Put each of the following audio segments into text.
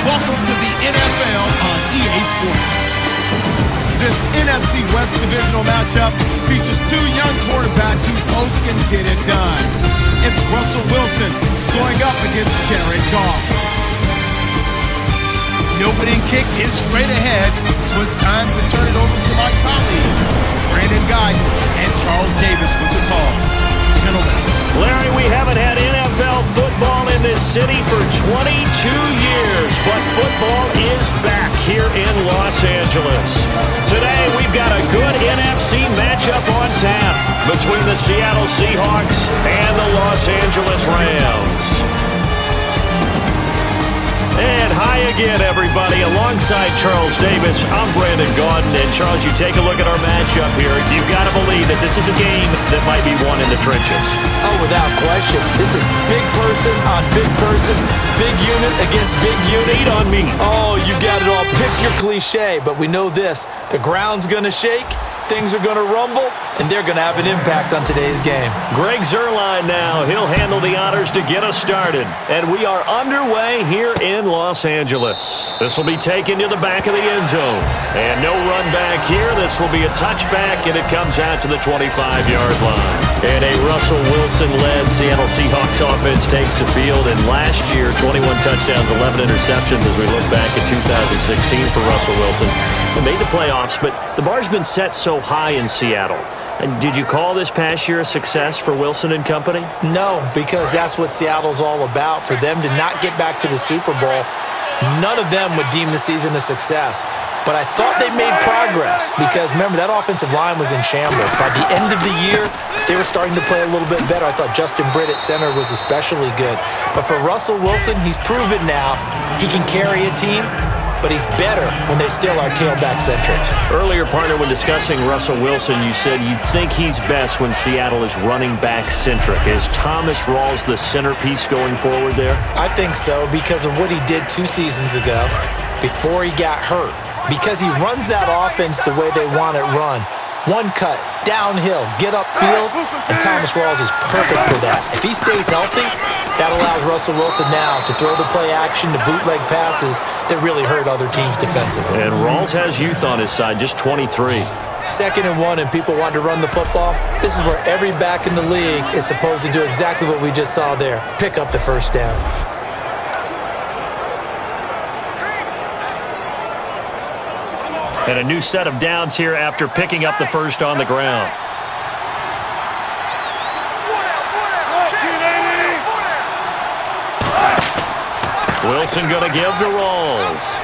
Welcome to the NFL on EA Sports. This NFC West divisional matchup features two young quarterbacks who both can get it done. It's Russell Wilson going up against Jared Goff. The opening kick is straight ahead, so it's time to turn it over to my colleagues, Brandon Guyton and Charles Davis with the call. Gentlemen. Larry, we haven't had NFL football in this city for 22 years, but football is back here in Los Angeles. Today, we've got a good NFC matchup on tap between the Seattle Seahawks and the Los Angeles Rams. And hi again, everybody. Alongside Charles Davis, I'm Brandon Guyton. And Charles, you take a look at our matchup here. You've got to believe that this is a game that might be won in the trenches. Oh, without question. This is big person on big person, big unit against big unit. Feet on me. Oh, you got it all. Pick your cliche, but we know this. The ground's going to shake, things are going to rumble, and they're going to have an impact on today's game. Greg Zuerlein now. He'll handle the honors to get us started. And we are underway here in Los Angeles. This will be taken to the back of the end zone. And no run back here. This will be a touchback, and it comes out to the 25-yard line. And a Russell Wilson-led Seattle Seahawks offense takes the field. And last year, 21 touchdowns, 11 interceptions as we look back at 2016 for Russell Wilson. They made the playoffs, but the bar's been set so high in Seattle. And did you call this past year a success for Wilson and company? No, because that's what Seattle's all about. For them to not get back to the Super Bowl, none of them would deem the season a success. But I thought they made progress because, remember, that offensive line was in shambles. By the end of the year, they were starting to play a little bit better. I thought Justin Britt at center was especially good. But for Russell Wilson, he's proven now he can carry a team, but he's better when they still are tailback-centric. Earlier, partner, when discussing Russell Wilson, you said you think he's best when Seattle is running back-centric. Is Thomas Rawls the centerpiece going forward there? I think so because of what he did 2 seasons ago before he got hurt. Because he runs that offense the way they want it run. One cut, downhill, get upfield, and Thomas Rawls is perfect for that. If he stays healthy, that allows Russell Wilson now to throw the play action, to bootleg passes that really hurt other teams defensively. And Rawls has youth on his side, just 23. 2nd and 1 and people want to run the football. This is where every back in the league is supposed to do exactly what we just saw there. Pick up the first down. And a new set of downs here after picking up the first on the ground. Wilson going to give to Rawls.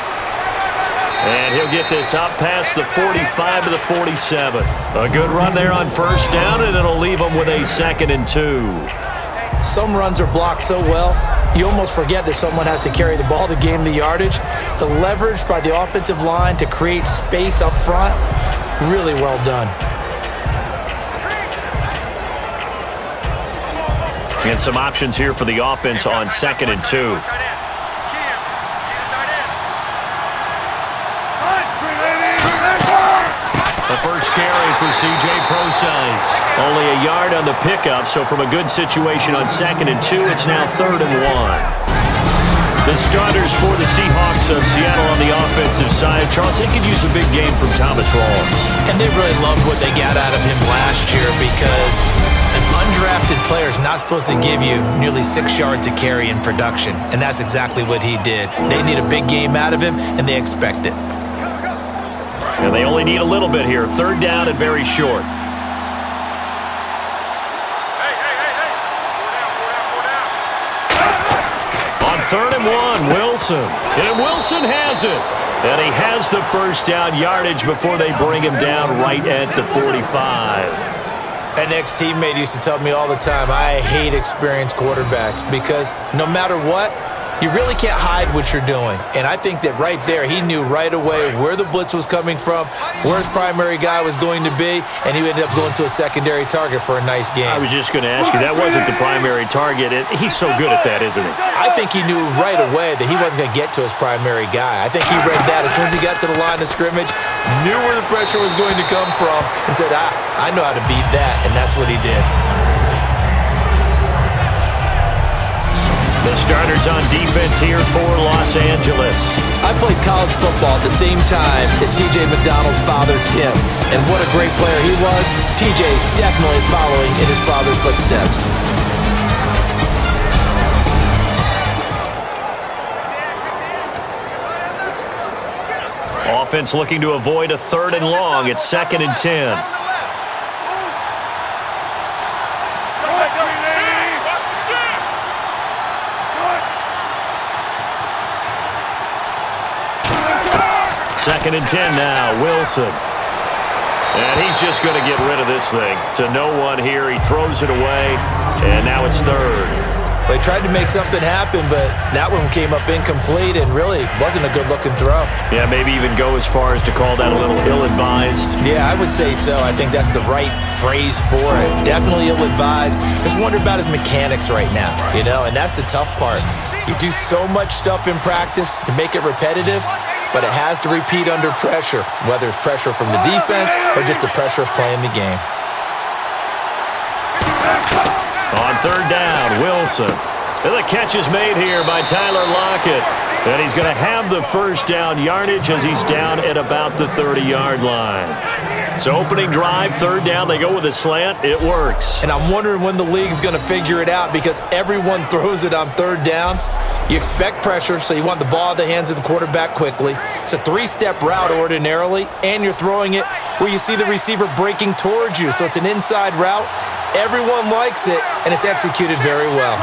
And he'll get this up past the 45 to the 47. A good run there on first down, and it'll leave him with a 2nd and 2. Some runs are blocked so well, you almost forget that someone has to carry the ball to gain the yardage. The leverage by the offensive line to create space up front, really well done. And some options here for the offense on 2nd and 2. The first carry for C.J. Procise. Only a yard on the pickup, so from a good situation on 2nd and 2, it's now 3rd and 1. The starters for the Seahawks of Seattle on the offensive side. Charles, they could use a big game from Thomas Rawls. And they really loved what they got out of him last year because an undrafted player is not supposed to give you nearly 6 yards a carry in production, and that's exactly what he did. They need a big game out of him, and they expect it. And they only need a little bit here. 3rd down and very short. On 3rd and 1, Wilson. And Wilson has it. And he has the first down yardage before they bring him down right at the 45. An ex-teammate used to tell me all the time, I hate experienced quarterbacks because no matter what, you really can't hide what you're doing. And I think that right there, he knew right away where the blitz was coming from, where his primary guy was going to be, and he ended up going to a secondary target for a nice game. I was just going to ask you, that wasn't the primary target. He's so good at that, isn't he? I think he knew right away that he wasn't going to get to his primary guy. I think he read that as soon as he got to the line of scrimmage, knew where the pressure was going to come from, and said, I know how to beat that, and that's what he did. The Starters on defense here for Los Angeles. I played college football at the same time as T.J. McDonald's father, Tim. And what a great player he was. T.J. definitely is following in his father's footsteps. Offense looking to avoid a 3rd and long. It's 2nd and 10. Second and 10 now, Wilson. And he's just going to get rid of this thing. To no one here, he throws it away, and now it's 3rd. They tried to make something happen, but that one came up incomplete and really wasn't a good-looking throw. Yeah, maybe even go as far as to call that a little ill-advised. Yeah, I would say so. I think that's the right phrase for it. Definitely ill-advised. Just wonder about his mechanics right now, and that's the tough part. You do so much stuff in practice to make it repetitive, but it has to repeat under pressure, whether it's pressure from the defense or just the pressure of playing the game. On 3rd down, Wilson. And the catch is made here by Tyler Lockett. And he's going to have the 1st down yardage as he's down at about the 30-yard line. So opening drive, 3rd down, they go with a slant. It works. And I'm wondering when the league's going to figure it out because everyone throws it on 3rd down. You expect pressure, so you want the ball in the hands of the quarterback quickly. It's a 3-step route ordinarily, and you're throwing it where you see the receiver breaking towards you. So it's an inside route. Everyone likes it, and it's executed very well.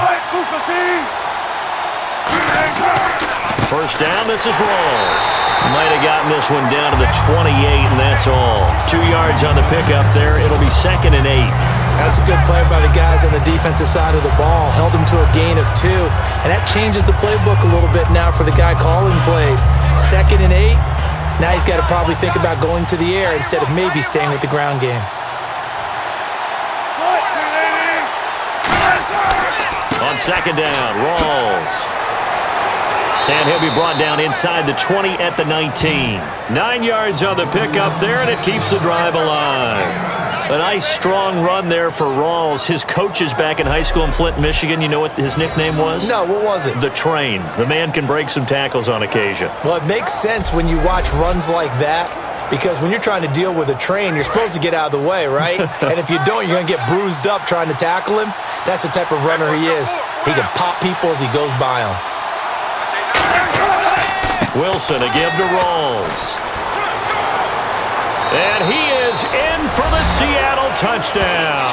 1st down, this is Rawls. Might have gotten this one down to the 28, and that's all. 2 yards on the pickup there. It'll be 2nd and 8. That's a good play by the guys on the defensive side of the ball. Held him to a gain of 2. And that changes the playbook a little bit now for the guy calling plays. 2nd and 8. Now he's got to probably think about going to the air instead of maybe staying with the ground game. On 2nd down, Rawls. And he'll be brought down inside the 20 at the 19. 9 yards on the pickup there, and it keeps the drive alive. A nice, strong run there for Rawls. His coaches back in high school in Flint, Michigan, you know what his nickname was? No, what was it? The Train. The man can break some tackles on occasion. Well, it makes sense when you watch runs like that because when you're trying to deal with a train, you're supposed to get out of the way, right? And if you don't, you're going to get bruised up trying to tackle him. That's the type of runner he is. He can pop people as he goes by them. Wilson, a give to Rawls. And he is in for the Seattle touchdown.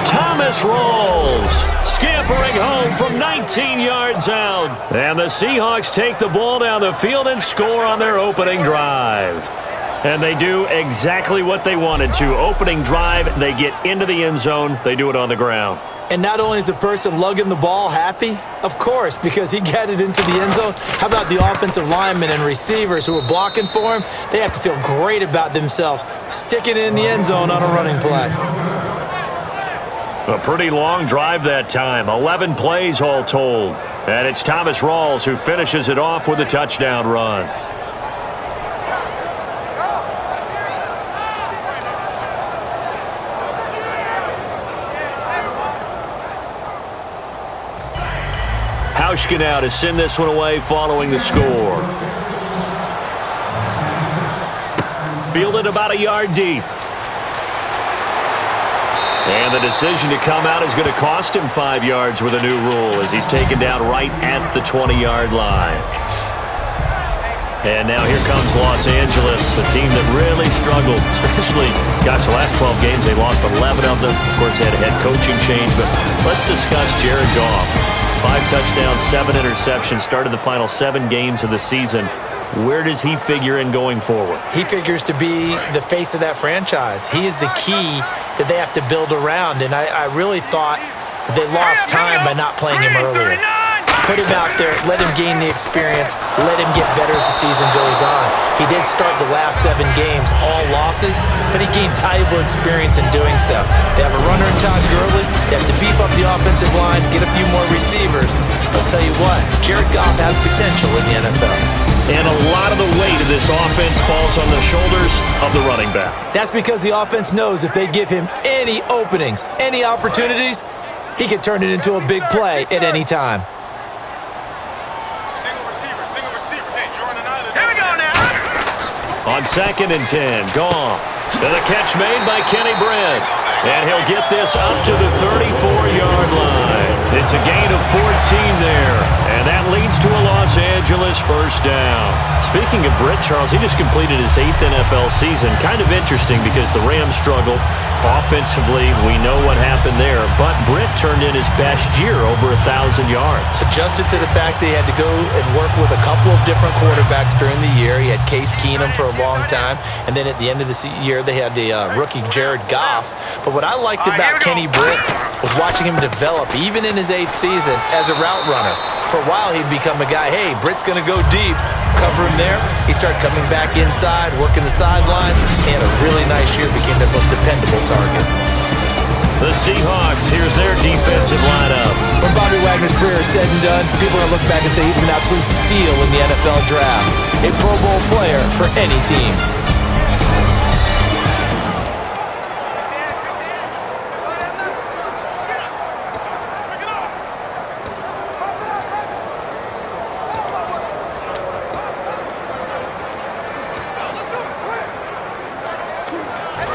Thomas Rawls scampering home from 19 yards out. And the Seahawks take the ball down the field and score on their opening drive. And they do exactly what they wanted to. Opening drive, they get into the end zone. They do it on the ground. And not only is the person lugging the ball happy, of course, because he got it into the end zone. How about the offensive linemen and receivers who are blocking for him? They have to feel great about themselves, sticking it in the end zone on a running play. A pretty long drive that time, 11 plays all told. And it's Thomas Rawls who finishes it off with a touchdown run. Hauschka now to send this one away following the score. Fielded about a yard deep. And the decision to come out is going to cost him 5 yards with a new rule as he's taken down right at the 20-yard line. And now here comes Los Angeles, a team that really struggled, especially, gosh, the last 12 games, they lost 11 of them. Of course, they had a head coaching change, but let's discuss Jared Goff. 5 touchdowns, 7 interceptions, started the final 7 games of the season. Where does he figure in going forward? He figures to be the face of that franchise. He is the key that they have to build around, and I really thought that they lost time by not playing him earlier. Put him out there, let him gain the experience, let him get better as the season goes on. He did start the last 7 games, all losses, but he gained valuable experience in doing so. They have a runner in Todd Gurley. They have to beef up the offensive line, get a few more receivers. I'll tell you what, Jared Goff has potential in the NFL. And a lot of the weight of this offense falls on the shoulders of the running back. That's because the offense knows if they give him any openings, any opportunities, he can turn it into a big play at any time. On 2nd and 10, Goff. And the catch made by Kenny Britt. And he'll get this up to the 34-yard line. It's a gain of 14 there. And that leads to a Los Angeles first down. Speaking of Britt, Charles, he just completed his 8th NFL season. Kind of interesting because the Rams struggled. Offensively, we know what happened there. But Britt turned in his best year, over 1,000 yards. Adjusted to the fact that he had to go and work with a couple of different quarterbacks during the year. He had Case Keenum for a long time. And then at the end of the year, they had the rookie Jared Goff. But what I liked about Kenny Britt was watching him develop, even in his 8th season, as a route runner. For a while, he'd become a guy, hey, Britt's going to go deep. Cover him there. He started coming back inside, working the sidelines. He had a really nice year, became their most dependable target. The Seahawks, here's their defensive lineup. When Bobby Wagner's career is said and done, people are going to look back and say he was an absolute steal in the NFL draft. A Pro Bowl player for any team.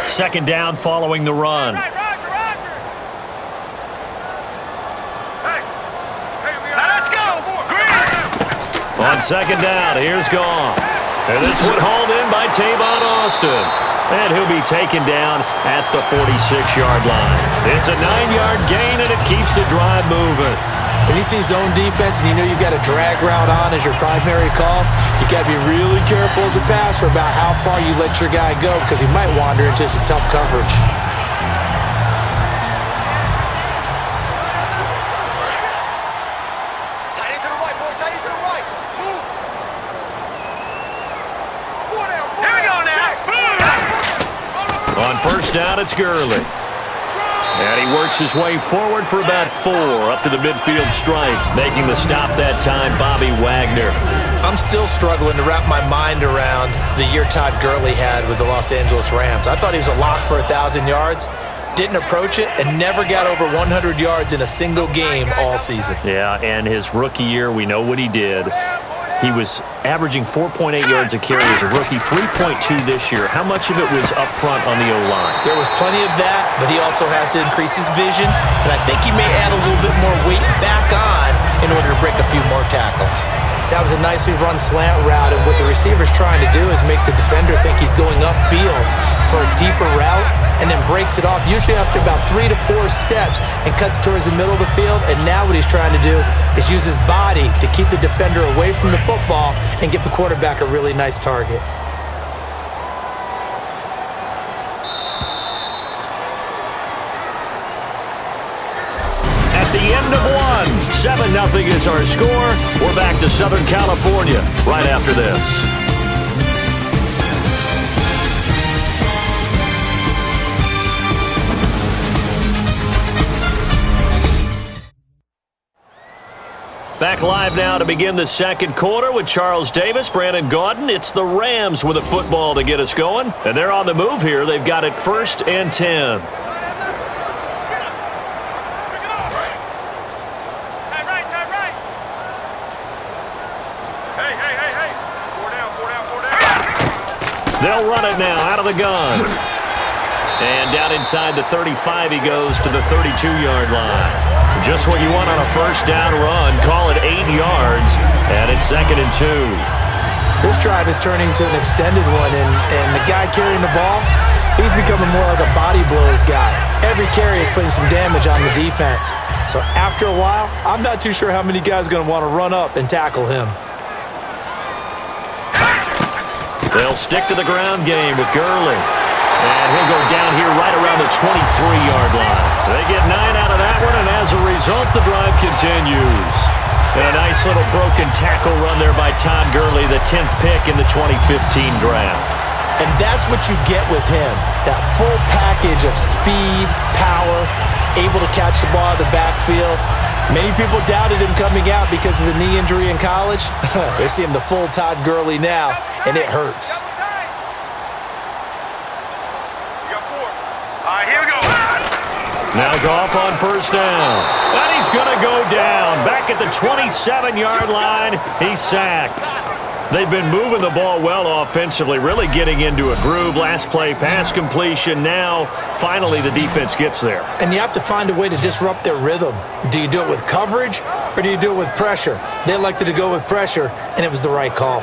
Second down following the run. On second down, here's Goff. And this one hauled in by Tavon Austin. And he'll be taken down at the 46-yard line. It's a 9-yard gain, and it keeps the drive moving. When you see zone defense and you know you've got a drag route on as your primary call, you got to be really careful as a passer about how far you let your guy go because he might wander into some tough coverage. Tight end to the right, boy. Tight end to the right. Move. Here we go now. On first down, it's Gurley. And he works his way forward for about 4 up to the midfield stripe. Making the stop that time, Bobby Wagner. I'm still struggling to wrap my mind around the year Todd Gurley had with the Los Angeles Rams. I thought he was a lock for 1,000 yards. Didn't approach it and never got over 100 yards in a single game all season. Yeah, and his rookie year, we know what he did. He was averaging 4.8 yards a carry as a rookie, 3.2 this year. How much of it was up front on the O-line? There was plenty of that, but he also has to increase his vision, and I think he may add a little bit more weight back on in order to break a few more tackles. That was a nicely run slant route, and what the receiver's trying to do is make the defender think he's going upfield for a deeper route and then breaks it off, usually after about 3 to 4 steps, and cuts towards the middle of the field. And now what he's trying to do is use his body to keep the defender away from the football and give the quarterback a really nice target. At the end of one, 7-0 is our score. We're back to Southern California right after this. Back live now to begin the second quarter with Charles Davis, Brandon Gaudin. It's the Rams with a football to get us going. And they're on the move here. They've got it 1st and 10. They'll run it now out of the gun. And down inside the 35 he goes to the 32-yard line. Just what you want on a first down run. Call it 8 yards, and it's 2nd and 2. This drive is turning to an extended one, and the guy carrying the ball, he's becoming more like a body blows guy. Every carry is putting some damage on the defense. So after a while, I'm not too sure how many guys are going to want to run up and tackle him. They'll stick to the ground game with Gurley. And he'll go down here right around the 23-yard line. They get 9 out of that one, and as a result, the drive continues. And a nice little broken tackle run there by Todd Gurley, the 10th pick in the 2015 draft. And that's what you get with him, that full package of speed, power, able to catch the ball in the backfield. Many people doubted him coming out because of the knee injury in college. They're seeing the full Todd Gurley now, and it hurts. Now Goff on first down. And he's going to go down. Back at the 27-yard line, he's sacked. They've been moving the ball well offensively, really getting into a groove. Last play, pass completion. Now, finally, the defense gets there. And you have to find a way to disrupt their rhythm. Do you do it with coverage or do you do it with pressure? They elected to go with pressure, and it was the right call.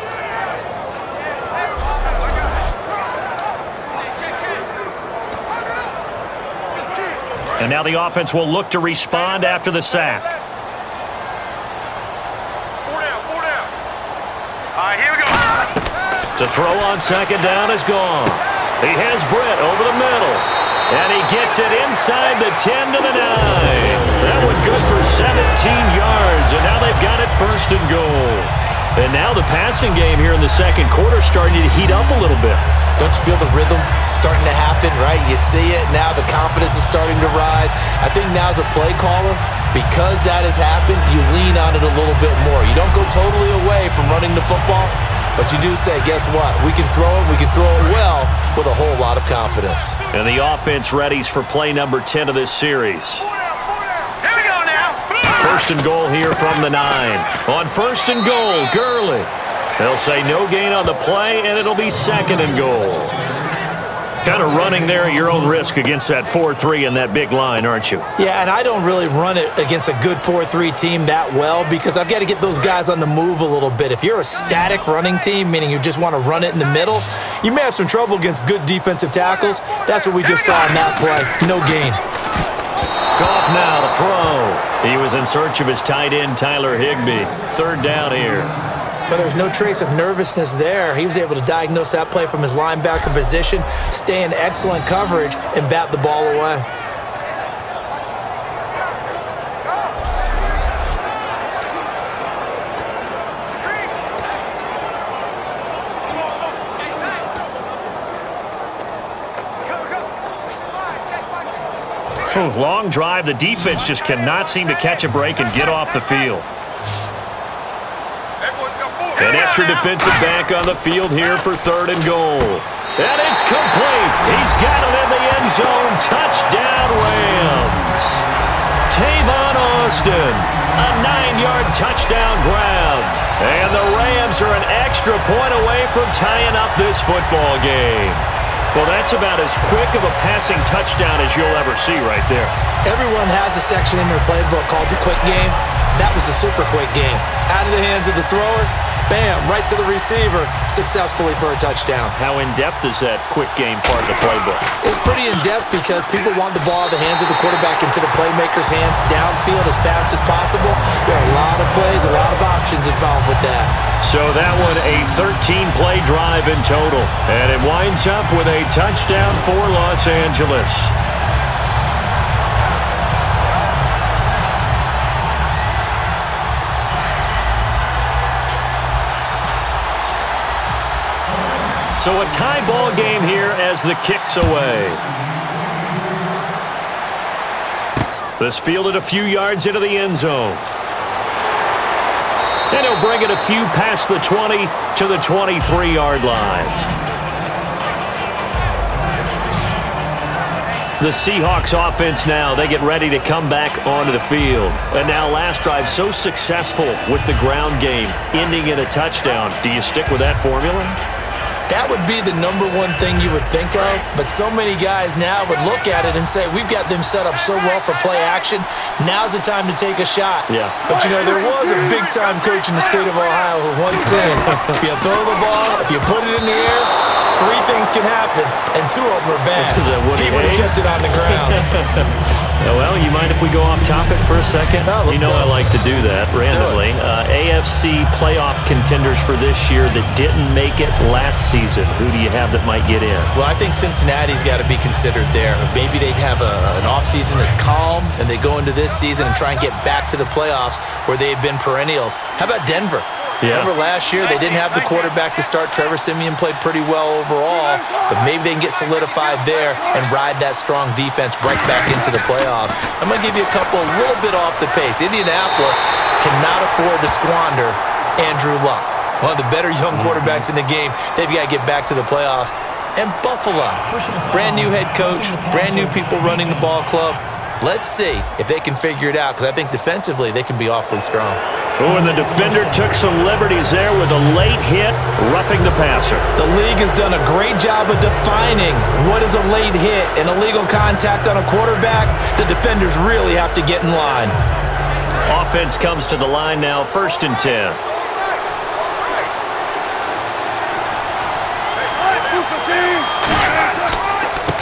And now the offense will look to respond after the sack. 4 down, 4 down. All right, here we go. To throw on second down is gone. He has Britt over the middle. And he gets it inside the 10 to the 9. That one good for 17 yards. And now they've got it first and goal. And now the passing game here in the second quarter starting to heat up a little bit. Don't you feel the rhythm starting to happen, right? You see it now. The confidence is starting to rise. I think now as a play caller, because that has happened, you lean on it a little bit more. You don't go totally away from running the football, but you do say, guess what? We can throw it. We can throw it well with a whole lot of confidence. And the offense readies for play number 10 of this series. 4 down. Here we go now. First and goal here from the 9. On first and goal, Gurley. They'll say no gain on the play, and it'll be second and goal. Kind of running there at your own risk against that 4-3 and that big line, aren't you? Yeah, and I don't really run it against a good 4-3 team that well because I've got to get those guys on the move a little bit. If you're a static running team, meaning you just want to run it in the middle, you may have some trouble against good defensive tackles. That's what we just saw in that play. No gain. Goff now to throw. He was in search of his tight end, Tyler Higbee. Third down here. But there was no trace of nervousness there. He was able to diagnose that play from his linebacker position, stay in excellent coverage, and bat the ball away. Long drive. The defense just cannot seem to catch a break and get off the field. An extra defensive back on the field here for third and goal. And it's complete. He's got it in the end zone. Touchdown, Rams. Tavon Austin, a 9-yard touchdown grab. And the Rams are an extra point away from tying up this football game. Well, that's about as quick of a passing touchdown as you'll ever see right there. Everyone has a section in their playbook called the quick game. That was a super quick game. Out of the hands of the thrower, bam, right to the receiver, successfully for a touchdown. How in-depth is that quick game part of the playbook? It's pretty in-depth because people want the ball out of the hands of the quarterback into the playmaker's hands downfield as fast as possible. There are a lot of plays, a lot of options involved with that. So that one, a 13-play drive in total. And it winds up with a touchdown for Los Angeles. So a tie ball game here as the kick's away. This fielded a few yards into the end zone. And he'll bring it a few past the 20 to the 23-yard line. The Seahawks offense now, they get ready to come back onto the field. And now last drive so successful with the ground game, ending in a touchdown. Do you stick with that formula? That would be the number one thing you would think of, but so many guys now would look at it and say, we've got them set up so well for play action, now's the time to take a shot. Yeah. But, you know, there was a big-time coach in the state of Ohio who once said, if you throw the ball, if you put it in the air, 3 things can happen, and 2 of them are bad. He would have kept it on the ground. Well, you mind if we go off topic for a second? No, you know go. I like to do that randomly. AFC playoff contenders for this year that didn't make it last season. Who do you have that might get in? Well, I think Cincinnati's got to be considered there. Maybe they'd have an offseason that's calm, and they go into this season and try and get back to the playoffs where they've been perennials. How about Denver? Yeah. Remember last year they didn't have the quarterback to start. Trevor Siemian played pretty well overall, but maybe they can get solidified there and ride that strong defense right back into the playoffs. I'm going to give you a couple a little bit off the pace. Indianapolis cannot afford to squander Andrew Luck, one of the better young quarterbacks in the game. They've got to get back to the playoffs. And Buffalo, brand new head coach, brand new people running the ball club. Let's see if they can figure it out, because I think defensively they can be awfully strong. Oh, and the defender took some liberties there with a late hit, roughing the passer. The league has done a great job of defining what is a late hit and illegal contact on a quarterback. The defenders really have to get in line. Offense comes to the line now, 1st and 10.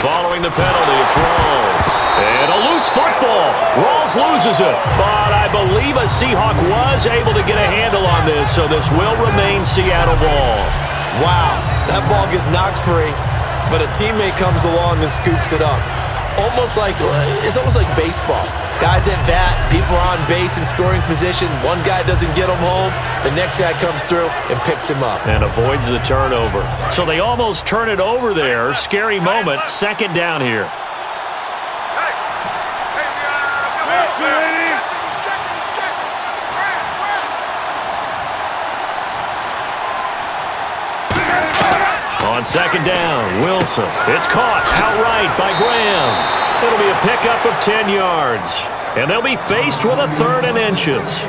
Following the penalty, it's Rawls. And a loose football. Rawls loses it. But I believe a Seahawk was able to get a handle on this, so this will remain Seattle ball. Wow, that ball gets knocked free, but a teammate comes along and scoops it up. It's almost like baseball. Guys at bat, people are on base in scoring position. One guy doesn't get him home. The next guy comes through and picks him up. And avoids the turnover. So they almost turn it over there. Scary moment. 2nd down here. On 2nd down, Wilson. It's caught outright by Graham. It'll be a pickup of 10 yards. And they'll be faced with a 3rd and inches.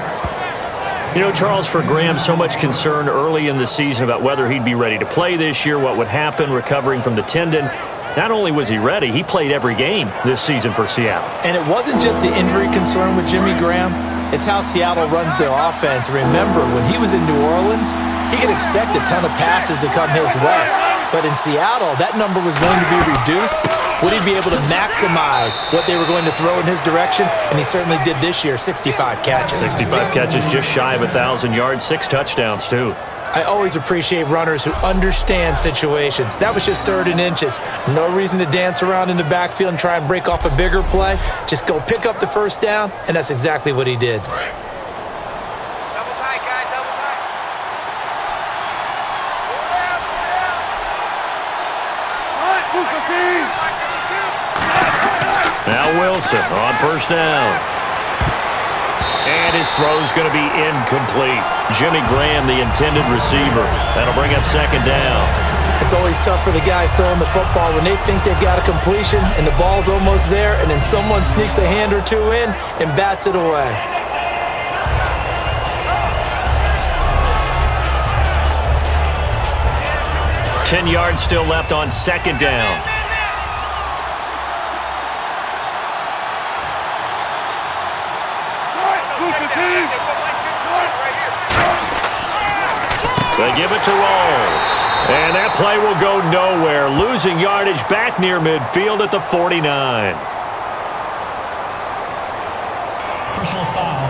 You know, Charles, for Graham, so much concern early in the season about whether he'd be ready to play this year, what would happen recovering from the tendon. Not only was he ready, he played every game this season for Seattle. And it wasn't just the injury concern with Jimmy Graham. It's how Seattle runs their offense. Remember, when he was in New Orleans, he could expect a ton of passes to come his way. But in Seattle, that number was going to be reduced. Would he be able to maximize what they were going to throw in his direction? And he certainly did this year, 65 catches. 65 catches, just shy of 1,000 yards, 6 touchdowns, too. I always appreciate runners who understand situations. That was just 3rd and inches. No reason to dance around in the backfield and try and break off a bigger play. Just go pick up the 1st down, and that's exactly what he did. Now Wilson on 1st down. And his throw's going to be incomplete. Jimmy Graham, the intended receiver. That'll bring up 2nd down. It's always tough for the guys throwing the football when they think they've got a completion and the ball's almost there, and then someone sneaks a hand or two in and bats it away. Ten yards still left on 2nd down. They give it to Rawls. And that play will go nowhere. Losing yardage back near midfield at the 49. Personal foul.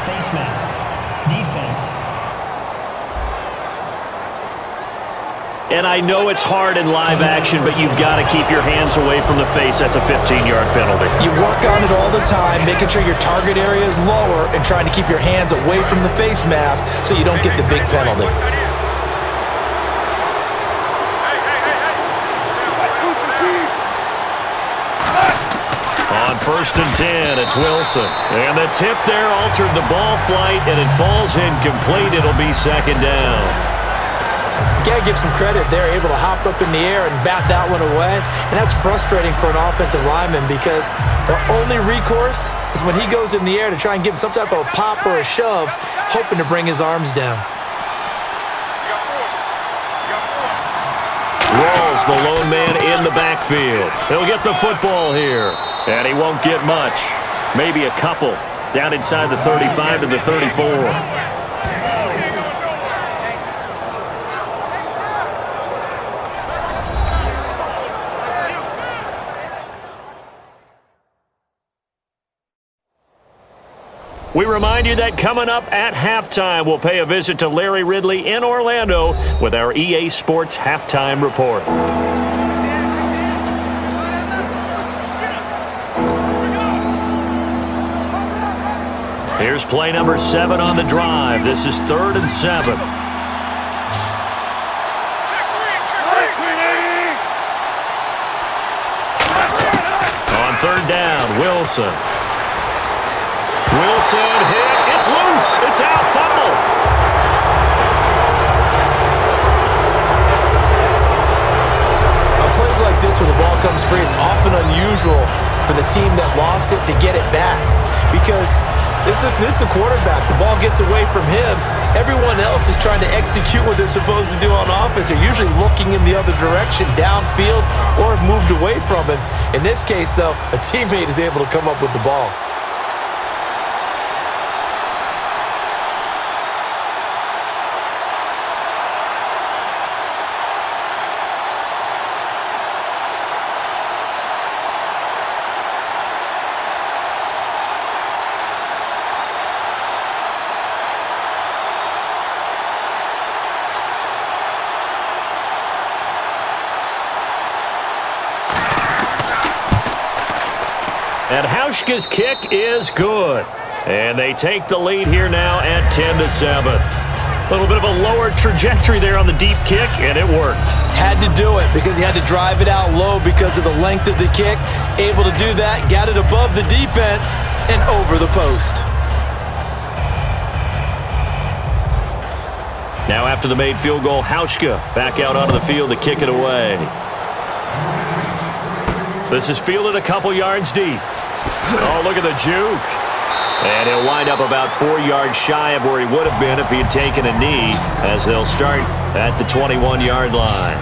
Face mask. Defense. And I know it's hard in live action, but you've got to keep your hands away from the face. That's a 15-yard penalty. You work on it all the time, making sure your target area is lower and trying to keep your hands away from the face mask so you don't get the big penalty. On 1st and 10, it's Wilson. And the tip there altered the ball flight, and it falls incomplete. It'll be 2nd down. You got to give some credit. They're able to hop up in the air and bat that one away. And that's frustrating for an offensive lineman because their only recourse is when he goes in the air to try and give some type of a pop or a shove, hoping to bring his arms down. Rawls, the lone man in the backfield. He'll get the football here. And he won't get much. Maybe a couple. Down inside the 35 to the 34. We remind you that coming up at halftime, we'll pay a visit to Larry Ridley in Orlando with our EA Sports Halftime Report. Here's play number 7 on the drive. This is 3rd and 7. On 3rd down, Wilson. Wilson hit. It's loose. It's out. Fumble. On plays like this where the ball comes free, it's often unusual for the team that lost it to get it back. Because this is a quarterback. The ball gets away from him. Everyone else is trying to execute what they're supposed to do on offense. They're usually looking in the other direction, downfield, or have moved away from him. In this case, though, a teammate is able to come up with the ball. And Hauschka's kick is good. And they take the lead here now at 10-7. A little bit of a lower trajectory there on the deep kick, and it worked. Had to do it because he had to drive it out low because of the length of the kick. Able to do that, got it above the defense and over the post. Now after the made field goal, Hauschka back out onto the field to kick it away. This is fielded a couple yards deep. Oh, look at the juke. And he'll wind up about 4 yards shy of where he would have been if he had taken a knee, as they'll start at the 21-yard line.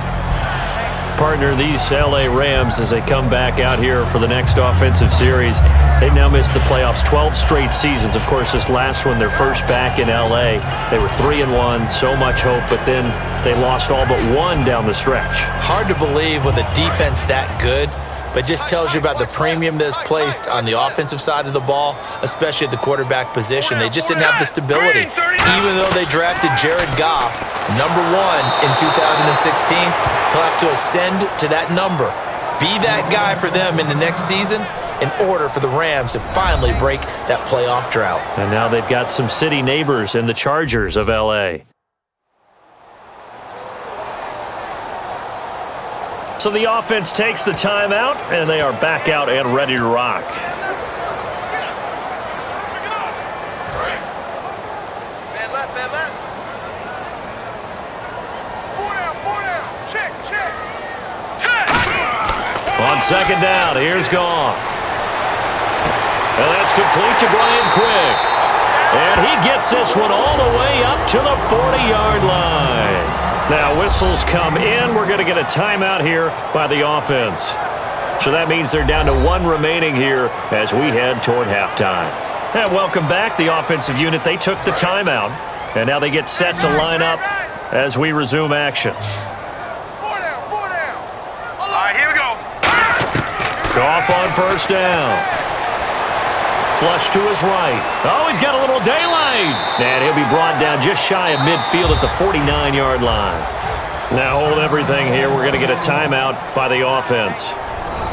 Partner, these L.A. Rams, as they come back out here for the next offensive series, they've now missed the playoffs 12 straight seasons. Of course, this last one, their first back in L.A. They were 3-1, so much hope, but then they lost all but one down the stretch. Hard to believe with a defense that good, but just tells you about the premium that's placed on the offensive side of the ball, especially at the quarterback position. They just didn't have the stability. Even though they drafted Jared Goff, #1 in 2016, he'll have to ascend to that number. Be that guy for them in the next season in order for the Rams to finally break that playoff drought. And now they've got some city neighbors in the Chargers of L.A. So the offense takes the timeout, and they are back out and ready to rock. Man left. 4 down. Check. On second down, here's Goff. And that's complete to Brian Quick. And he gets this one all the way up to the 40-yard line. Now whistles come in. We're going to get a timeout here by the offense. So that means they're down to 1 remaining here as we head toward halftime. And welcome back, the offensive unit. They took the timeout, and now they get set to line up as we resume action. 4 down. All right, here we go. Goff on first down. Flush to his right. Oh, he's got a little daylight. And he'll be brought down just shy of midfield at the 49-yard line. Now hold everything here. We're going to get a timeout by the offense.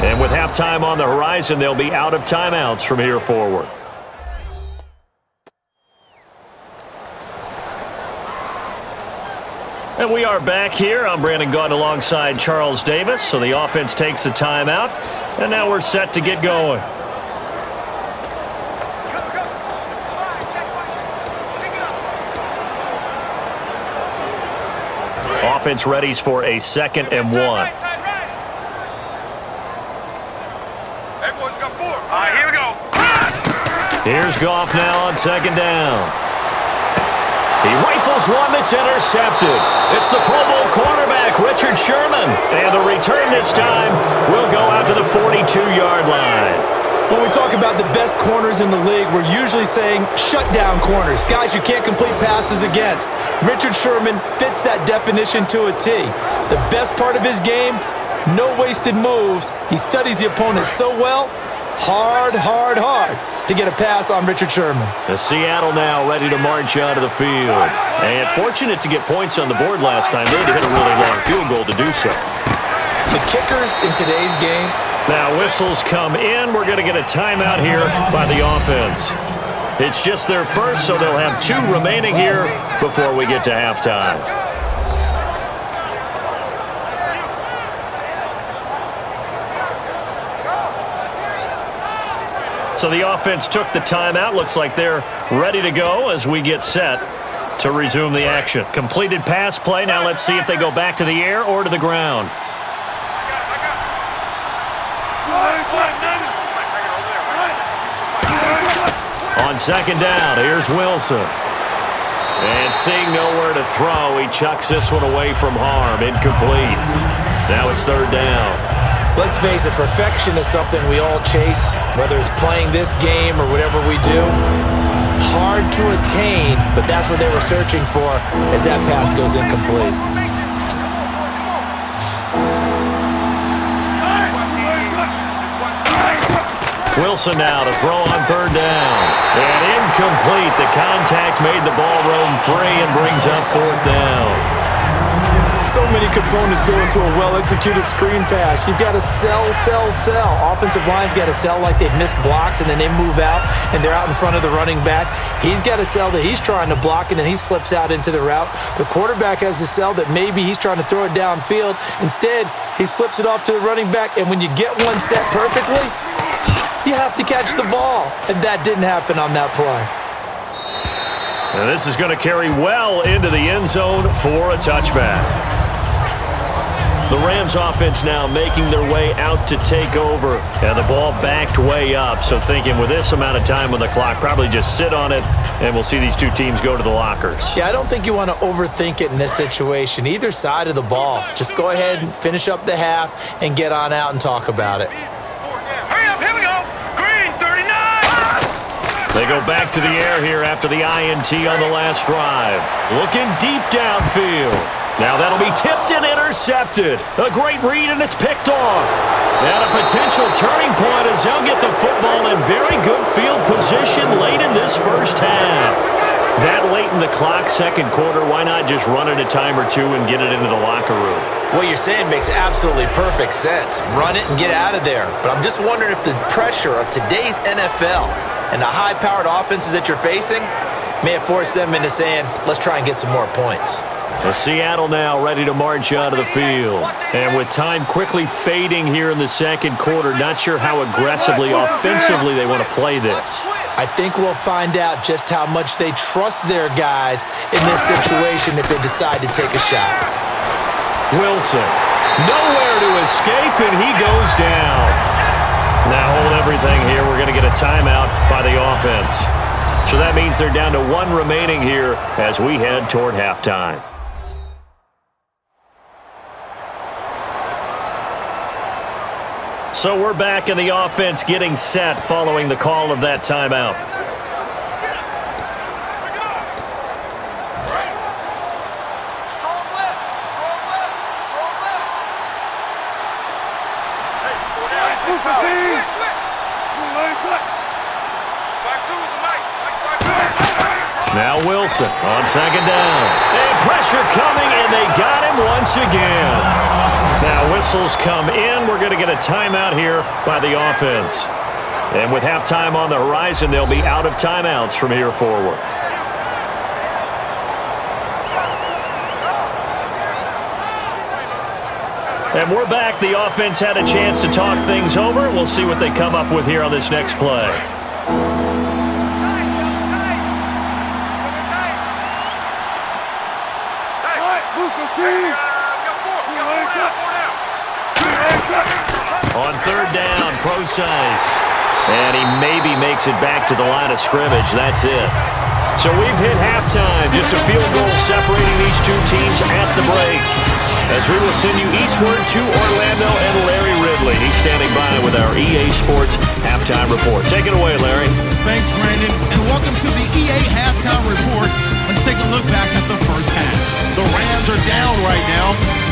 And with halftime on the horizon, they'll be out of timeouts from here forward. And we are back here. I'm Brandon Gaudin alongside Charles Davis. So the offense takes the timeout. And now we're set to get going. Offense readies for a 2nd and 1. Everyone's got 4. All right, here we go. Here's Goff now on second down. He rifles one that's intercepted. It's the Pro Bowl quarterback, Richard Sherman. And the return this time will go out to the 42-yard line. When we talk about the best corners in the league, we're usually saying shutdown corners, guys you can't complete passes against. Richard Sherman fits that definition to a T. The best part of his game, no wasted moves. He studies the opponent so well, hard to get a pass on Richard Sherman. The Seattle now ready to march out of the field. And fortunate to get points on the board last time. They had to hit a really long field goal to do so. The kickers in today's game. Now whistles come in. We're going to get a timeout here by the offense. It's just their first, so they'll have 2 remaining here before we get to halftime. So the offense took the timeout. Looks like they're ready to go as we get set to resume the action. Completed pass play. Now let's see if they go back to the air or to the ground. On second down, here's Wilson. And seeing nowhere to throw, he chucks this one away from harm. Incomplete. Now it's third down. Let's face it, perfection is something we all chase, whether it's playing this game or whatever we do. Hard to attain, but that's what they were searching for as that pass goes incomplete. Wilson now to throw on third down. And incomplete. The contact made the ball roam free and brings up fourth down. So many components go into a well-executed screen pass. You've got to sell. Offensive line's got to sell like they've missed blocks, and then they move out, and they're out in front of the running back. He's got to sell that he's trying to block, and then he slips out into the route. The quarterback has to sell that maybe he's trying to throw it downfield. Instead, he slips it off to the running back, and when you get one set perfectly, you have to catch the ball, and that didn't happen on that play. And this is going to carry well into the end zone for a touchback. The Rams offense now making their way out to take over, and the ball backed way up. So thinking with this amount of time on the clock, probably just sit on it, and we'll see these two teams go to the lockers. Yeah, I don't think you want to overthink it in this situation. Either side of the ball. Just go ahead and finish up the half and get on out and talk about it. Hurry up, here we go. Green, 39. They go back to the air here after the INT on the last drive. Looking deep downfield. Now that'll be tipped and intercepted. A great read, and it's picked off. And a potential turning point as they'll get the football in very good field position late in this first half. That late in the clock, second quarter, why not just run it a time or two and get it into the locker room? What you're saying makes absolutely perfect sense. Run it and get out of there. But I'm just wondering if the pressure of today's NFL and the high-powered offenses that you're facing may have forced them into saying, let's try and get some more points. Seattle now ready to march out of the field. And with time quickly fading here in the second quarter, not sure how aggressively, offensively they want to play this. I think we'll find out just how much they trust their guys in this situation if they decide to take a shot. Wilson, nowhere to escape, and he goes down. Now hold everything here. We're going to get a timeout by the offense. So that means they're down to one remaining here as we head toward halftime. So we're back in the offense getting set following the call of that timeout. Strong left. Hey, go down. Switch. Back to the mic. Now Wilson on second down. And pressure coming, and they got him once again. Now whistles come in. We're going to get a timeout here by the offense. And with halftime on the horizon, they'll be out of timeouts from here forward. And we're back. The offense had a chance to talk things over. We'll see what they come up with here on this next play. On third down, Procise. And he maybe makes it back to the line of scrimmage. That's it. So we've hit halftime. Just a field goal separating these two teams at the break. As we will send you eastward to Orlando and Larry Ridley. He's standing by with our EA Sports Halftime Report. Take it away, Larry. Thanks, Brandon, and welcome to the EA Halftime Report. Let's take a look back at the first half. The Rams are down right now.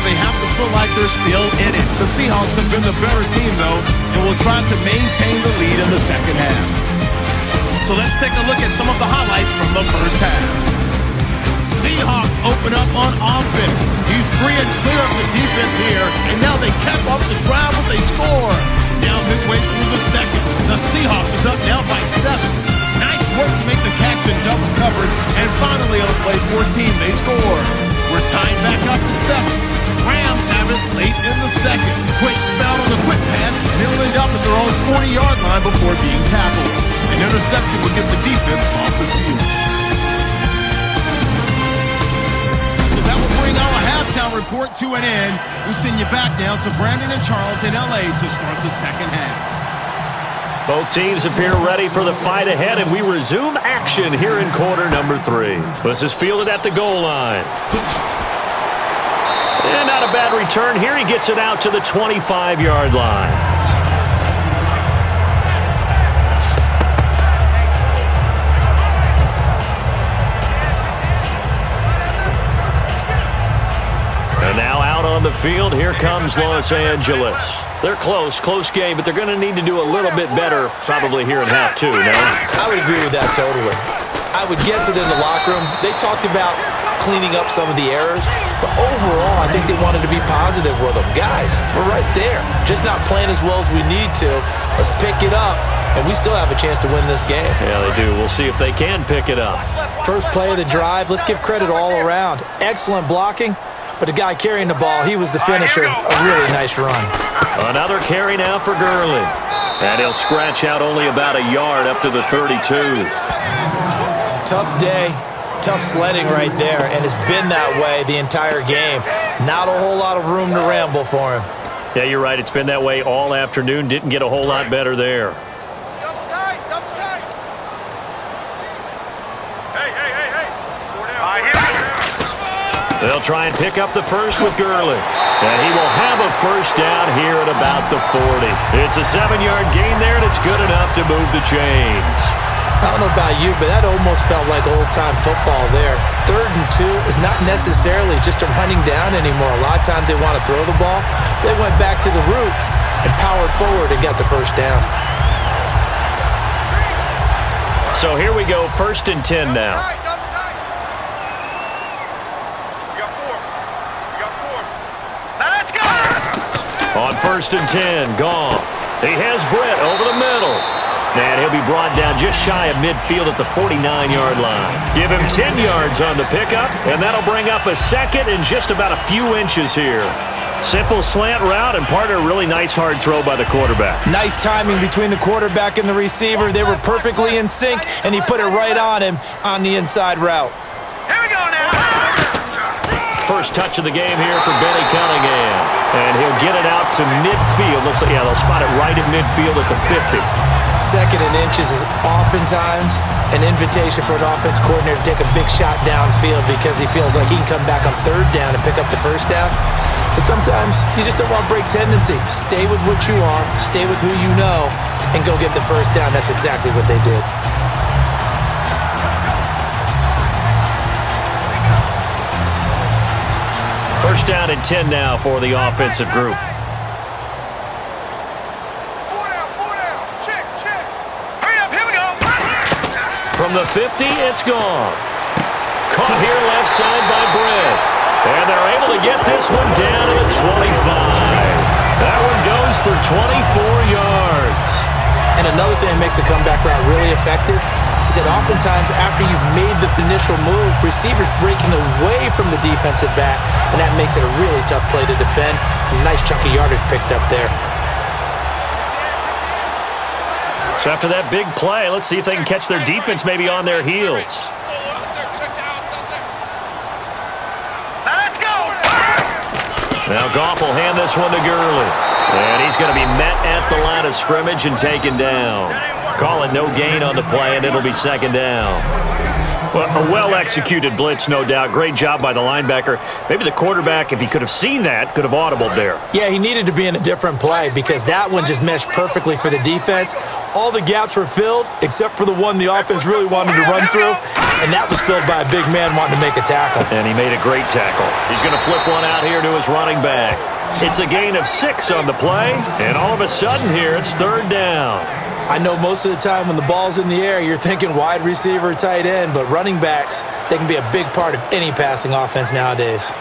They have to feel like they're still in it. The Seahawks have been the better team, though, and will try to maintain the lead in the second half. So let's take a look at some of the highlights from the first half. Seahawks open up on offense. He's free and clear of the defense here, and now they cap off the drive with a score. Now midway through the second, the Seahawks is up now by 7. Nice work to make the catch in double coverage, and finally on play 14, they score. We're tied back up at 7. Rams have it late in the second. Quick spout on the quick pass, and it'll end up at their own 40-yard line before being tackled. An interception will get the defense off the field. So that will bring our halftime report to an end. We send you back down to Brandon and Charles in L.A. to start the second half. Both teams appear ready for the fight ahead, and we resume action here in quarter number 3. This is fielded at the goal line. And not a bad return here. He gets it out to the 25-yard line. And now out on the field, here comes Los Angeles. They're close game, but they're going to need to do a little bit better probably here in half 2, no? I would agree with that totally. I would guess it in the locker room. They talked about cleaning up some of the errors, but overall, I think they wanted to be positive with them. Guys, we're right there. Just not playing as well as we need to. Let's pick it up, and we still have a chance to win this game. Yeah, they do. We'll see if they can pick it up. First play of the drive, let's give credit all around. Excellent blocking. But the guy carrying the ball, he was the finisher. A really nice run. Another carry now for Gurley. And he'll scratch out only about a yard up to the 32. Tough day, tough sledding right there, and it's been that way the entire game. Not a whole lot of room to ramble for him. Yeah, you're right. It's been that way all afternoon. Didn't get a whole lot better there. Double tight, double tight. Hey. They'll try and pick up the first with Gurley. And he will have a first down here at about the 40. It's a 7-yard gain there, and it's good enough to move the chains. I don't know about you, but that almost felt like old-time football there. 3rd and 2 is not necessarily just a running down anymore. A lot of times they want to throw the ball. They went back to the roots and powered forward and got the first down. So here we go, 1st and 10 now. On 1st and 10, Goff. He has Britt over the middle. And he'll be brought down just shy of midfield at the 49-yard line. Give him 10 yards on the pickup, and that'll bring up a second and just about a few inches here. Simple slant route, and part of a really nice hard throw by the quarterback. Nice timing between the quarterback and the receiver. They were perfectly in sync, and he put it right on him on the inside route. Here we go now. First touch of the game here for Benny Cunningham. And he'll get it out to midfield. Looks like, yeah, they'll spot it right at midfield at the 50. 2nd and inches is oftentimes an invitation for an offense coordinator to take a big shot downfield because he feels like he can come back on 3rd down and pick up the first down. But sometimes you just don't want break tendency. Stay with what you are, stay with who you know, and go get the first down. That's exactly what they did. First down and 10 now for the offensive group. From the 50, it's Goff. Caught here left side by Britt. And they're able to get this one down to the 25. That one goes for 24 yards. And another thing that makes the comeback route really effective is that oftentimes after you've made the initial move, receivers breaking away from the defensive back, and that makes it a really tough play to defend. A nice chunk of yardage picked up there. So after that big play, let's see if they can catch their defense maybe on their heels. Let's go. Now Goff will hand this one to Gurley. And he's going to be met at the line of scrimmage and taken down. Call it no gain on the play, and it'll be 2nd down. Well, a well-executed blitz, no doubt. Great job by the linebacker. Maybe the quarterback, if he could have seen that, could have audibled there. Yeah, he needed to be in a different play because that one just meshed perfectly for the defense. All the gaps were filled except for the one the offense really wanted to run through, and that was filled by a big man wanting to make a tackle. And he made a great tackle. He's going to flip one out here to his running back. It's a gain of 6 on the play, and all of a sudden here it's 3rd down. I know most of the time when the ball's in the air, you're thinking wide receiver, tight end, but running backs, they can be a big part of any passing offense nowadays.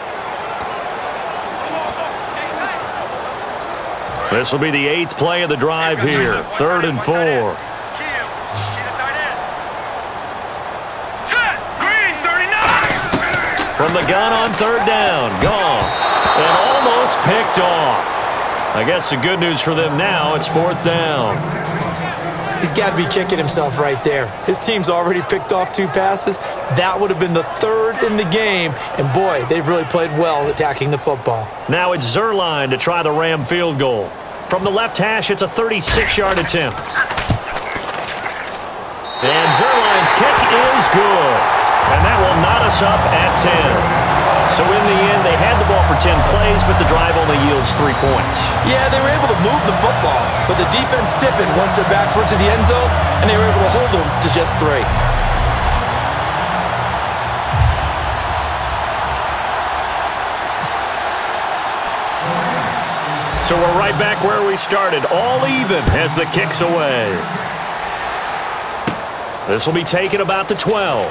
This will be the 8th play of the drive here. 3rd and 4. Set. Green, 39. From the gun on 3rd down, Goff. And almost picked off. I guess the good news for them now, it's 4th down. He's got to be kicking himself right there. His team's already picked off 2 passes. That would have been the 3rd in the game. And, boy, they've really played well attacking the football. Now it's Zerline to try the Ram field goal. From the left hash, it's a 36-yard attempt. And Zerline's kick is good. And that will knot us up at 10. So in the end, they had the ball for 10 plays, but the drive only yields 3 points. Yeah, they were able to move the football, but the defense stiffened once their backs were to the end zone, and they were able to hold them to just 3. So we're right back where we started, all even as the kick's away. This will be taken about the 12.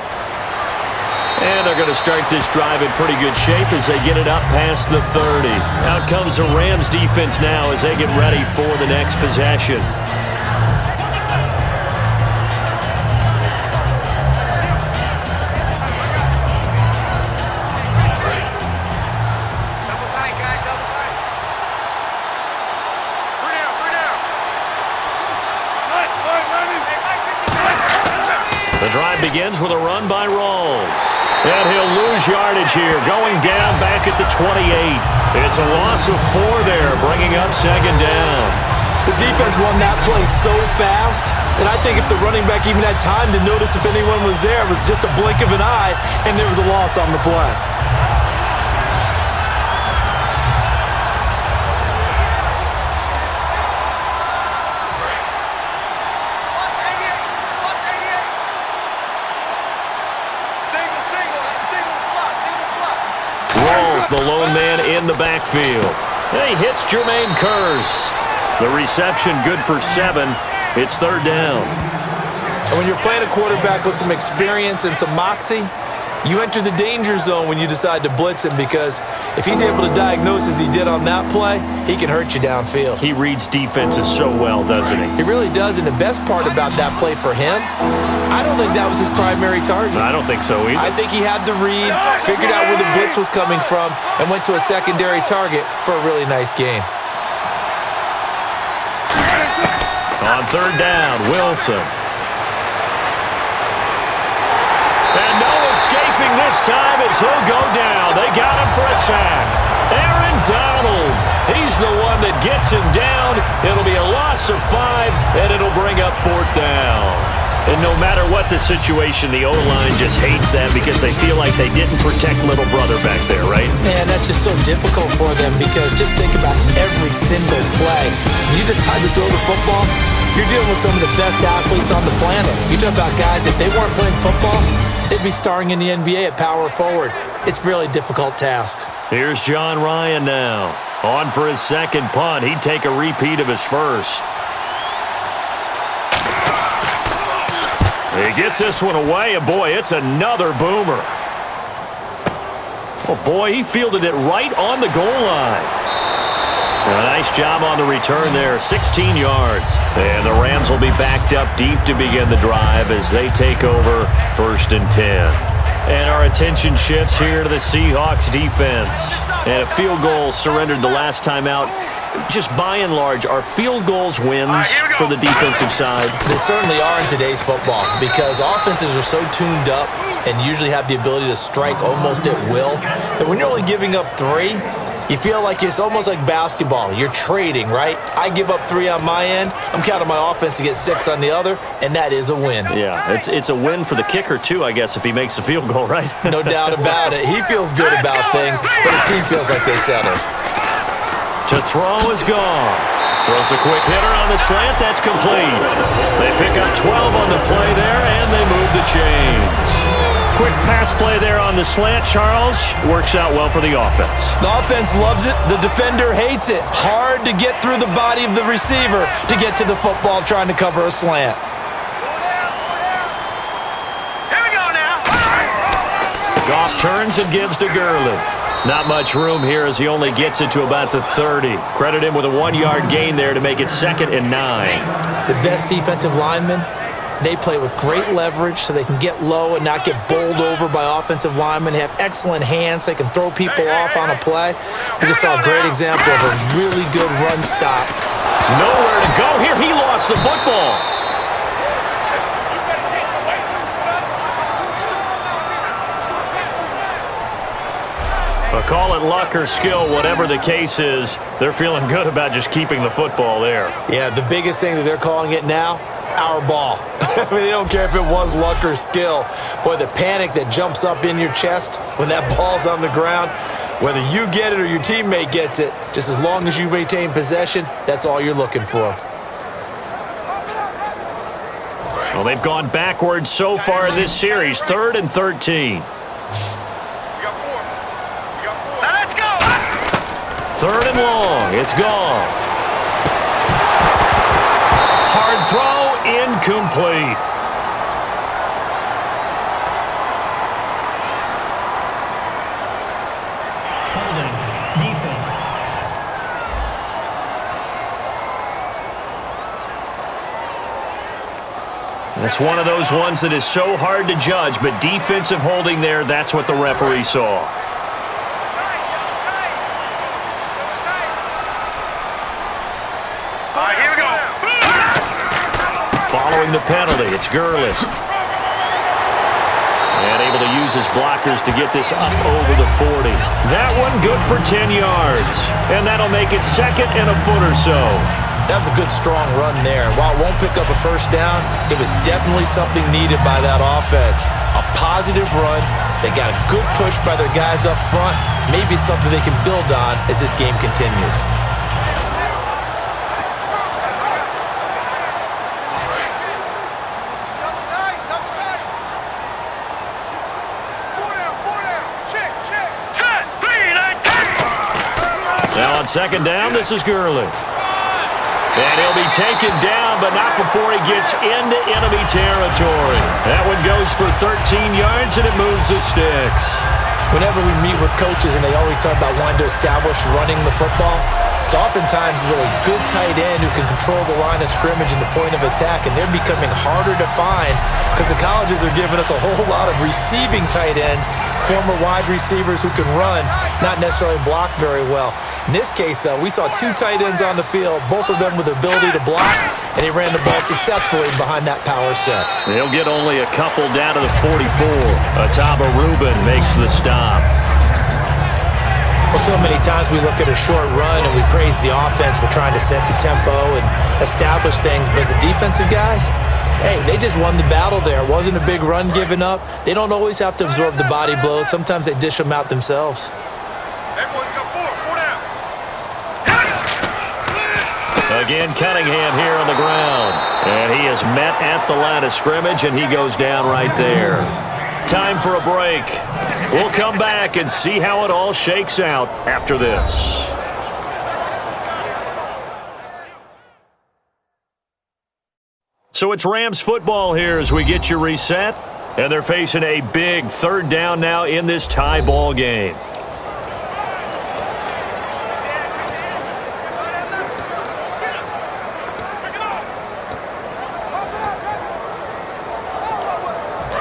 And they're going to start this drive in pretty good shape as they get it up past the 30. Out comes the Rams defense now as they get ready for the next possession. The drive begins with a run by Rawls. And he'll lose yardage here, going down back at the 28. It's a loss of 4 there, bringing up second down. The defense won that play so fast that I think if the running back even had time to notice if anyone was there, it was just a blink of an eye, and there was a loss on the play. The lone man in the backfield. And he hits Jermaine Kearse. The reception good for 7. It's third down. And when you're playing a quarterback with some experience and some moxie, you enter the danger zone when you decide to blitz him, because if he's able to diagnose as he did on that play, he can hurt you downfield. He reads defenses so well, doesn't he? He really does, and the best part about that play for him, I don't think that was his primary target. I don't think so either. I think he had the read, figured out where the blitz was coming from, and went to a secondary target for a really nice gain. On third down, Wilson. And no escaping this time as he'll go down. They got him for a sack. Aaron Donald. He's the one that gets him down. It'll be a loss of 5, and it'll bring up fourth down. And no matter what the situation, the O-line just hates that because they feel like they didn't protect little brother back there, right? Man, that's just so difficult for them, because just think about every single play. When you decide to throw the football, you're dealing with some of the best athletes on the planet. You talk about guys, if they weren't playing football, they'd be starring in the NBA at power forward. It's a really difficult task. Here's John Ryan now. On for his second punt. He'd take a repeat of his first. He gets this one away, and boy, it's another boomer. Oh boy, he fielded it right on the goal line. A nice job on the return there, 16 yards. And the Rams will be backed up deep to begin the drive as they take over 1st and 10. And our attention shifts here to the Seahawks defense. And a field goal surrendered the last time out. Just by and large, are field goals wins for the defensive side? They certainly are in today's football, because offenses are so tuned up and usually have the ability to strike almost at will that when you're only giving up 3, you feel like it's almost like basketball. You're trading, right? I give up 3 on my end. I'm counting my offense to get 6 on the other, and that is a win. Yeah, it's a win for the kicker, too, I guess, if he makes the field goal, right? No doubt about it. He feels good about things, but his team feels like they settled. To throw is Goff. Throws a quick hitter on the slant. That's complete. They pick up 12 on the play there, and they move the chains. Quick pass play there on the slant, Charles. Works out well for the offense. The offense loves it. The defender hates it. Hard to get through the body of the receiver to get to the football trying to cover a slant. Here we go now. Goff turns and gives to Gurley. Not much room here as he only gets it to about the 30. Credit him with a 1-yard gain there to make it 2nd and 9. The best defensive linemen, they play with great leverage so they can get low and not get bowled over by offensive linemen. They have excellent hands. They can throw people off on a play. We just saw a great example of a really good run stop. Nowhere to go here. He lost the football. But call it luck or skill, whatever the case is, they're feeling good about just keeping the football there. Yeah, the biggest thing that they're calling it now, our ball. I mean, they don't care if it was luck or skill. Boy, the panic that jumps up in your chest when that ball's on the ground, whether you get it or your teammate gets it, just as long as you retain possession, that's all you're looking for. Well, they've gone backwards so far in this series. 3rd and 13. Let's go. 3rd and long. It's Goff. Hard throw, incomplete. Holding. Defense. That's one of those ones that is so hard to judge, but defensive holding there, that's what the referee saw. All right, here we go. Following the penalty, it's Gurley. And able to use his blockers to get this up over the 40. That one good for 10 yards. And that'll make it 2nd and a foot or so. That was a good, strong run there. While it won't pick up a first down, it was definitely something needed by that offense. A positive run. They got a good push by their guys up front. Maybe something they can build on as this game continues. Set, speed, and take. Now on 2nd down, this is Gurley. And he'll be taken down, but not before he gets into enemy territory. That one goes for 13 yards, and it moves the sticks. Whenever we meet with coaches and they always talk about wanting to establish running the football, it's oftentimes with a good tight end who can control the line of scrimmage and the point of attack, and they're becoming harder to find because the colleges are giving us a whole lot of receiving tight ends, former wide receivers who can run, not necessarily block very well. In this case, though, we saw 2 tight ends on the field, both of them with the ability to block, and he ran the ball successfully behind that power set. They'll get only a couple down to the 44. Ataba Rubin makes the stop. Well, so many times we look at a short run and we praise the offense for trying to set the tempo and establish things, but the defensive guys, hey, they just won the battle there. It wasn't a big run given up. They don't always have to absorb the body blows. Sometimes they dish them out themselves. Again, Cunningham here on the ground. And he is met at the line of scrimmage, and he goes down right there. Time for a break. We'll come back and see how it all shakes out after this. So it's Rams football here as we get you reset. And they're facing a big 3rd down now in this tie ball game.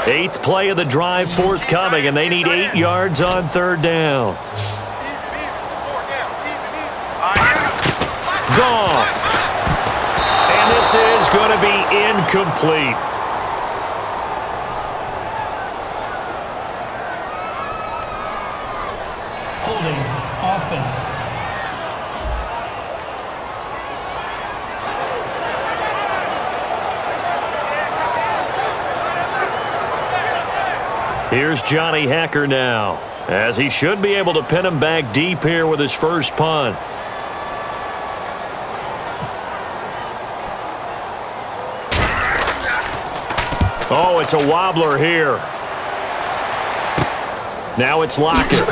Eighth play of the drive forthcoming, and they need 8 yards on 3rd down. Goff. And this is going to be incomplete. Holding. Offense. Here's Johnny Hacker now, as he should be able to pin him back deep here with his first punt. Oh, it's a wobbler here. Now it's Lockett.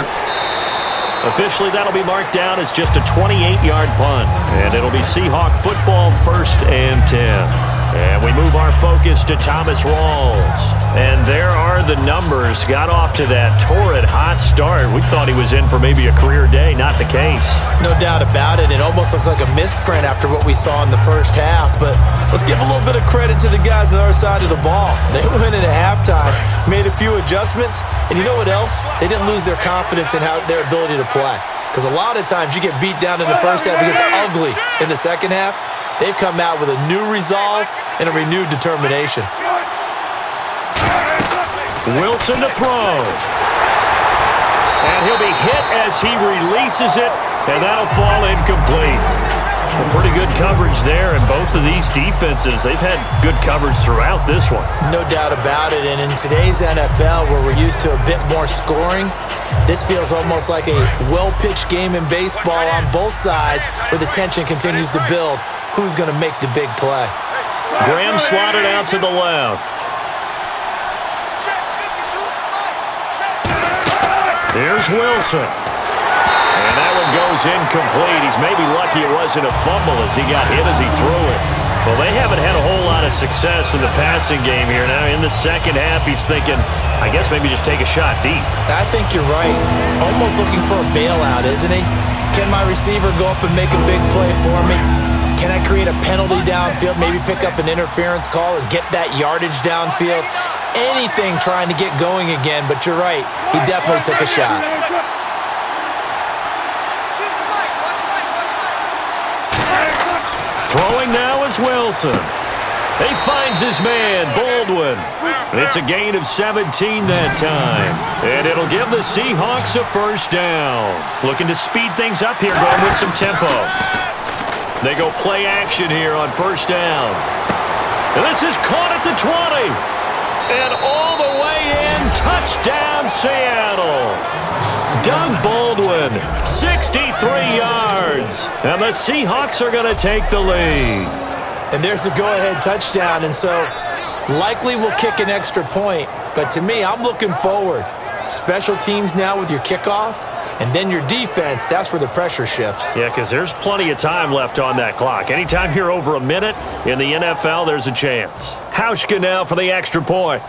Officially, that'll be marked down as just a 28-yard punt. And it'll be Seahawk football 1st and 10. And we move our focus to Thomas Rawls. And there are the numbers. Got off to that torrid hot start. We thought he was in for maybe a career day. Not the case. No doubt about it. It almost looks like a misprint after what we saw in the first half. But let's give a little bit of credit to the guys on our side of the ball. They went in at halftime, made a few adjustments. And you know what else? They didn't lose their confidence in their ability to play. Because a lot of times you get beat down in the first half. It gets ugly in the second half. They've come out with a new resolve and a renewed determination. Wilson to throw. And he'll be hit as he releases it, and that'll fall incomplete. Well, pretty good coverage there, and both of these defenses, they've had good coverage throughout this one. No doubt about it, and in today's NFL, where we're used to a bit more scoring, this feels almost like a well-pitched game in baseball on both sides where the tension continues to build. Who's going to make the big play? Graham slotted out to the left. Here's Wilson. And that one goes incomplete. He's maybe lucky it wasn't a fumble as he got hit as he threw it. Well, they haven't had a whole lot of success in the passing game here. Now, in the second half, he's thinking, I guess maybe just take a shot deep. I think you're right. Almost looking for a bailout, isn't he? Can my receiver go up and make a big play for me? Can I create a penalty downfield, maybe pick up an interference call and get that yardage downfield? Anything trying to get going again, but you're right. He definitely took a shot. Throwing now is Wilson. He finds his man, Baldwin. It's a gain of 17 that time. And it'll give the Seahawks a first down. Looking to speed things up here, going with some tempo. They go play action here on first down. And this is caught at the 20. And all the way in, touchdown Seattle. Doug Baldwin, 63 yards. And the Seahawks are going to take the lead. And there's the go-ahead touchdown. And so likely we'll kick an extra point. But to me, I'm looking forward. Special teams now with your kickoff. And then your defense, that's where the pressure shifts. Yeah, because there's plenty of time left on that clock. Anytime you're over a minute in the NFL, there's a chance. Hauschka now for the extra point.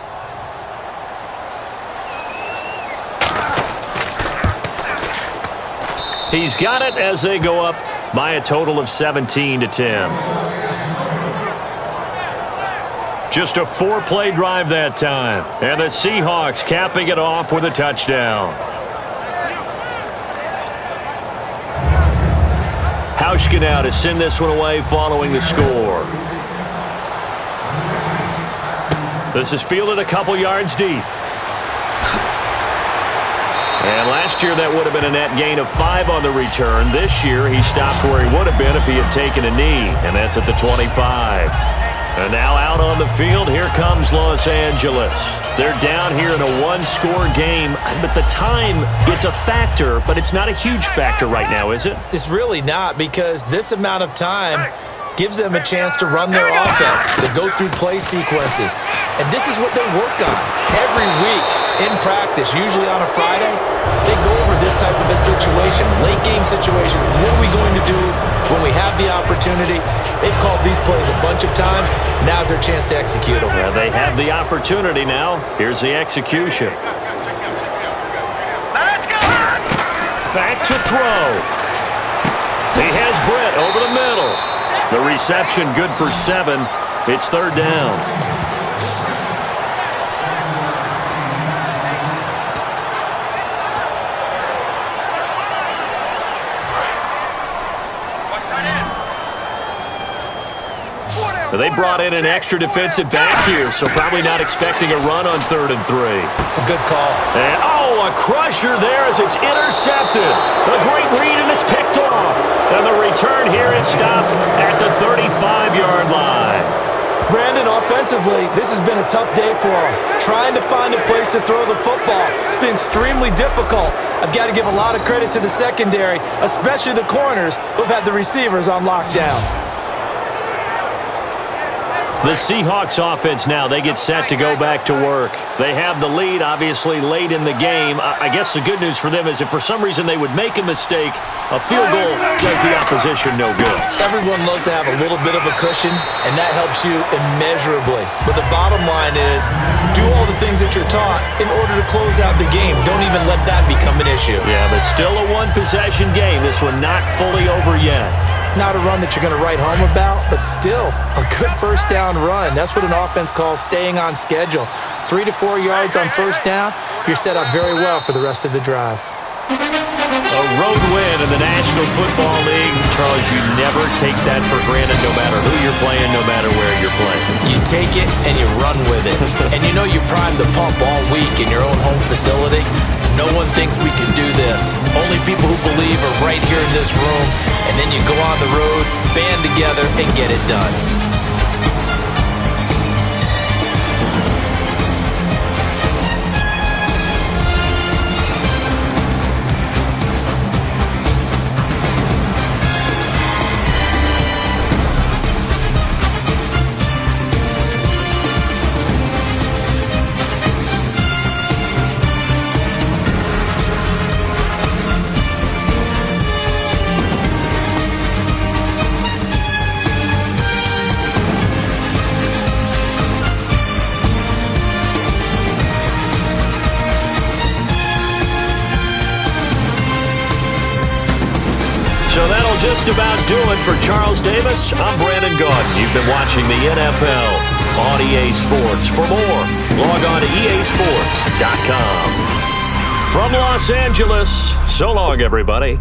He's got it as they go up by a total of 17-10. Just a 4-play drive that time. And the Seahawks capping it off with a touchdown. Hauschka now to send this one away following the score. This is fielded a couple yards deep. And last year that would have been a net gain of 5 on the return. This year he stopped where he would have been if he had taken a knee, and that's at the 25. And now out on the field, here comes Los Angeles. They're down here in a one-score game, but the time, it's a factor, but it's not a huge factor right now, is it? It's really not, because this amount of time gives them a chance to run their offense, to go through play sequences. And this is what they work on every week in practice, usually on a Friday. They go over this type of a situation, late game situation. What are we going to do when we have the opportunity? They've called these plays a bunch of times. Now's their chance to execute them. Yeah, they have the opportunity now. Here's the execution. Let's go! Back to throw. He has Britt over the middle. The reception good for 7. It's third down. They brought in an extra defensive back here, so probably not expecting a run on 3rd and 3. A good call. And, a crusher there as it's intercepted. A great read, and it's picked off. And the return here is stopped at the 35-yard line. Brandon, offensively, this has been a tough day for them. Trying to find a place to throw the football. It's been extremely difficult. I've got to give a lot of credit to the secondary, especially the corners who've had the receivers on lockdown. The Seahawks offense now, they get set to go back to work. They have the lead, obviously, late in the game. I guess the good news for them is if for some reason they would make a mistake, a field goal does the opposition no good. Everyone loves to have a little bit of a cushion, and that helps you immeasurably. But the bottom line is, do all the things that you're taught in order to close out the game. Don't even let that become an issue. Yeah, but still a one-possession game. This one not fully over yet. Not a run that you're going to write home about, but still a good first down run. That's what an offense calls staying on schedule. 3 to 4 yards on first down, you're set up very well for the rest of the drive. A road win in the National Football League. Charles, you never take that for granted no matter who you're playing, no matter where you're playing. You take it and you run with it. And you know you primed the pump all week in your own home facility. no one thinks we can do this. Only people who believe are right here in this room. And then you go on the road, band together, and get it done. So that'll just about do it for Charles Davis. I'm Brandon Gaudin. You've been watching the NFL on EA Sports. For more, log on to easports.com. From Los Angeles, so long, everybody.